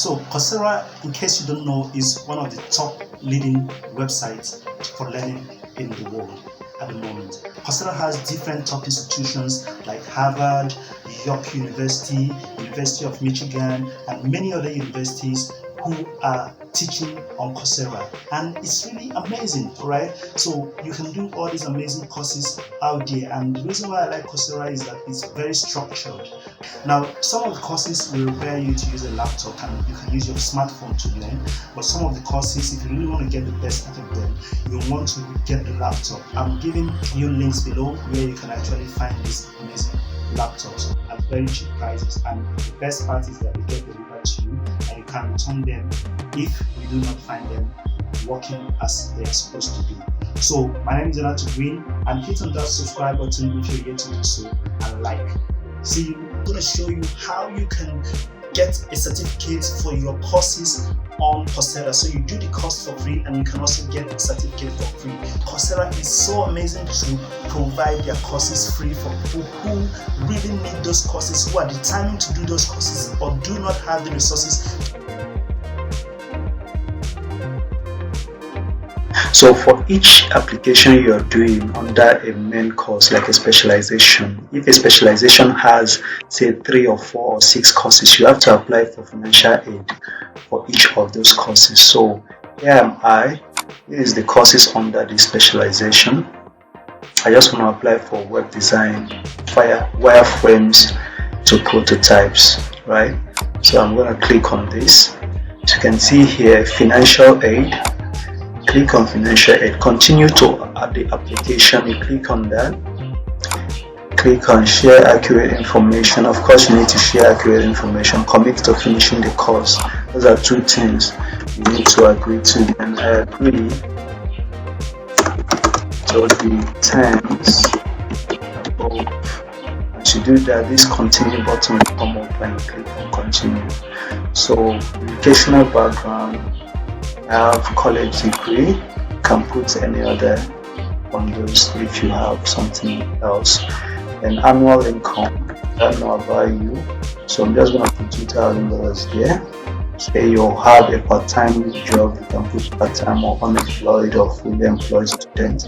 So Coursera, in case you don't know, is one of the top leading websites for learning in the world at the moment. Coursera has different top institutions like Harvard, York University, University of Michigan, and many other universities who are teaching on Coursera, and it's really amazing, right? So you can do all these amazing courses out there, and the reason why I like Coursera is that it's very structured. Now, some of the courses will require you to use a laptop, and you can use your smartphone to learn, but some of the courses, if you really want to get the best out of them, you want to get the laptop. I'm giving you links below where you can actually find these amazing laptops at very cheap prices, and the best part is that they get delivered to you and you can return them if you do not find them working as they are supposed to be. So my name is That Green, and hit on that subscribe button if you're yet to do so, and like. See, I'm going to show you how you can get a certificate for your courses on Coursera. So you do the course for free, and you can also get a certificate for free. Coursera is so amazing to provide their courses free for people who really need those courses, who are determined to do those courses but do not have the resources. So for each application you are doing under a main course, like a specialization, if a specialization has say 3 or 4 or 6 courses, you have to apply for financial aid for each of those courses. So here am I. Here is the courses under the specialization. I just want to apply for web design, wireframes to prototypes, right? So I'm going to click on this. As you can see here, financial aid. Click on financial aid, continue to add the application, you click on that, click on share accurate information. Of course you need to share accurate information, commit to finishing the course. Those are 2 things you need to agree to, and I agree to the terms above. As you do that, this continue button will come up and you click on continue. So educational background, I have college degree, you can put any other on those if you have something else. And annual income, I don't know about you, so I'm just going to put $2,000 there. Say you have a part-time job, you can put part-time or unemployed or fully employed student.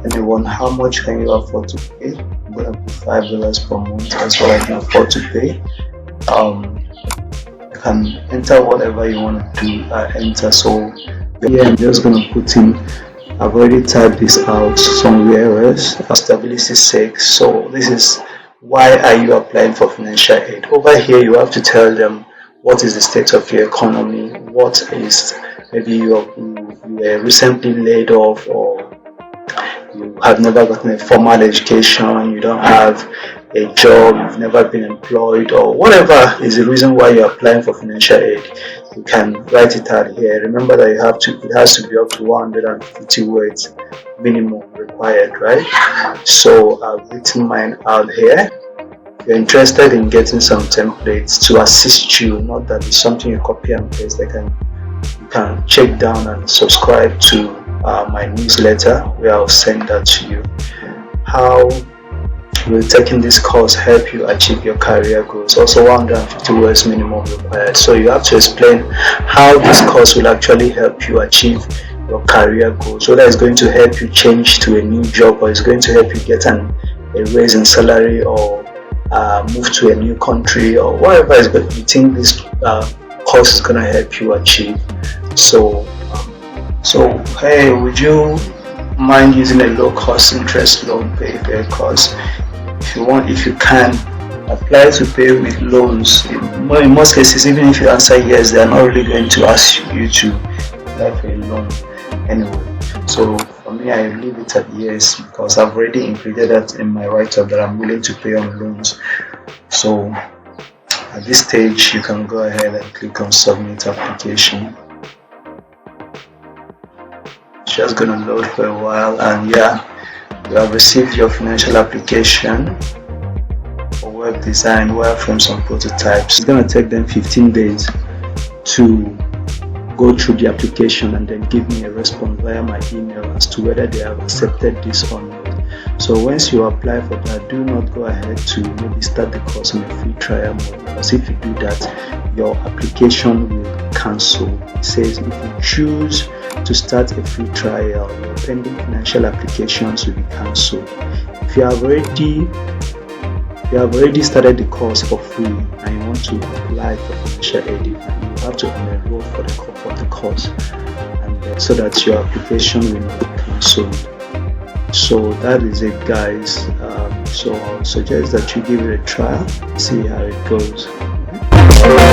Anyone, how much can you afford to pay? I'm going to put $5 per month, that's what I can afford to pay. Can enter whatever you want to do, enter. So here I'm just going to put in, I've already typed this out somewhere else for stability's sake. So this is why are you applying for financial aid. Over here you have to tell them what is the state of your economy, what is, maybe you were recently laid off, or you have never gotten a formal education, you don't have a job, you've never been employed, or whatever is the reason why you're applying for financial aid. You can write it out here. Remember that it has to be up to 150 words minimum required, right? So I've written mine out here. If you're interested in getting some templates to assist you, not that it's something you copy and paste, you can check down and subscribe to my newsletter where I'll send that to you. How will taking this course help you achieve your career goals? Also 150 words minimum required. So you have to explain how this course will actually help you achieve your career goals, whether it's going to help you change to a new job, or it's going to help you get a raise in salary, or move to a new country, or whatever you think this course is going to help you achieve. So hey, would you mind using a low cost interest loan pay for a course? If you can, apply to pay with loans. In most cases, even if you answer yes, they are not really going to ask you to apply for a loan anyway. So for me, I leave it at yes, because I've already included that in my write-up that I'm willing to pay on loans. So at this stage, you can go ahead and click on submit application. It's just gonna load for a while, and yeah, you have received your financial application for web design, wireframes and prototypes. It's going to take them 15 days to go through the application and then give me a response via my email as to whether they have accepted this or not. So once you apply for that, do not go ahead to maybe start the course on a free trial mode, because if you do that, your application will cancel. It says if you choose to start a free trial, your pending financial applications will be cancelled. If you have already started the course for free and you want to apply for financial aid, you have to enroll for the course, and so that your application will not be cancelled. So that is it, guys. So I'll suggest that you give it a try, see how it goes.